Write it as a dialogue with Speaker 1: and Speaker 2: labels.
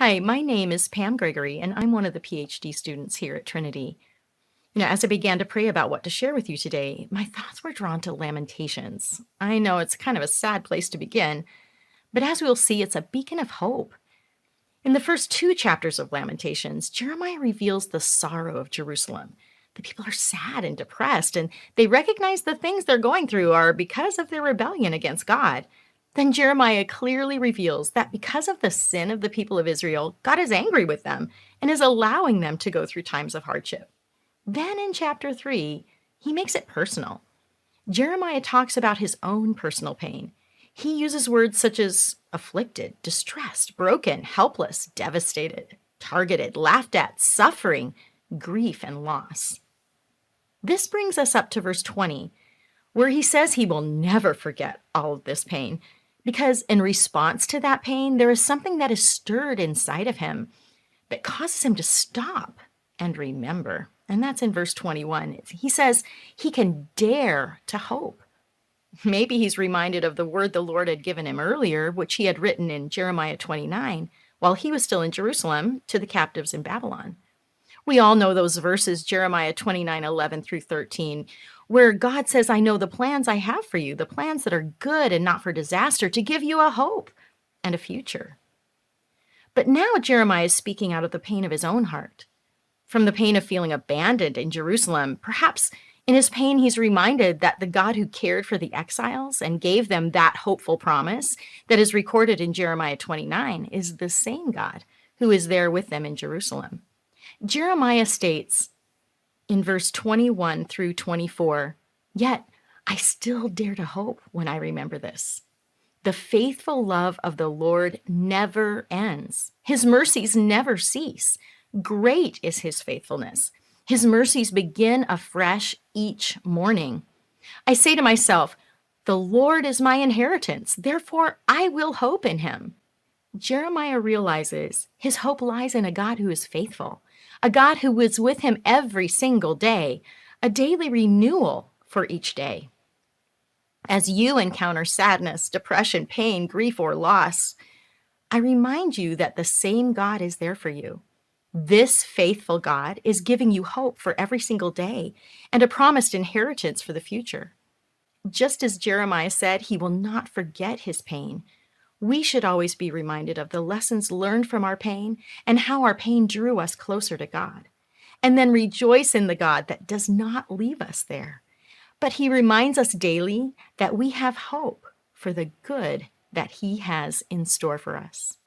Speaker 1: Hi, my name is Pam Gregory, and I'm one of the PhD students here at Trinity. As I began to pray about what to share with you today, my thoughts were drawn to Lamentations. I know it's kind of a sad place to begin, but as we'll see, it's a beacon of hope. In the first two chapters of Lamentations, Jeremiah reveals the sorrow of Jerusalem. The people are sad and depressed, and they recognize the things they're going through are because of their rebellion against God. Then Jeremiah clearly reveals that because of the sin of the people of Israel, God is angry with them and is allowing them to go through times of hardship. Then in chapter 3, he makes it personal. Jeremiah talks about his own personal pain. He uses words such as afflicted, distressed, broken, helpless, devastated, targeted, laughed at, suffering, grief, and loss. This brings us up to verse 20, where he says he will never forget all of this pain, because in response to that pain, there is something that is stirred inside of him that causes him to stop and remember. And that's in verse 21. He says he can dare to hope. Maybe he's reminded of the word the Lord had given him earlier, which he had written in Jeremiah 29, while he was still in Jerusalem, to the captives in Babylon. We all know those verses, Jeremiah 29:11 through 13, where God says, I know the plans I have for you, the plans that are good and not for disaster, to give you a hope and a future. But now Jeremiah is speaking out of the pain of his own heart. From the pain of feeling abandoned in Jerusalem, perhaps in his pain, he's reminded that the God who cared for the exiles and gave them that hopeful promise that is recorded in Jeremiah 29 is the same God who is there with them in Jerusalem. Jeremiah states in verse 21 through 24, yet I still dare to hope when I remember this. The faithful love of the Lord never ends. His mercies never cease. Great is his faithfulness. His mercies begin afresh each morning. I say to myself, the Lord is my inheritance, therefore I will hope in him. Jeremiah realizes his hope lies in a God who is faithful, a God who is with him every single day, a daily renewal for each day. As you encounter sadness, depression, pain, grief, or loss, I remind you that the same God is there for you. This faithful God is giving you hope for every single day and a promised inheritance for the future. Just as Jeremiah said, he will not forget his pain. We should always be reminded of the lessons learned from our pain and how our pain drew us closer to God. And then rejoice in the God that does not leave us there. But he reminds us daily that we have hope for the good that he has in store for us.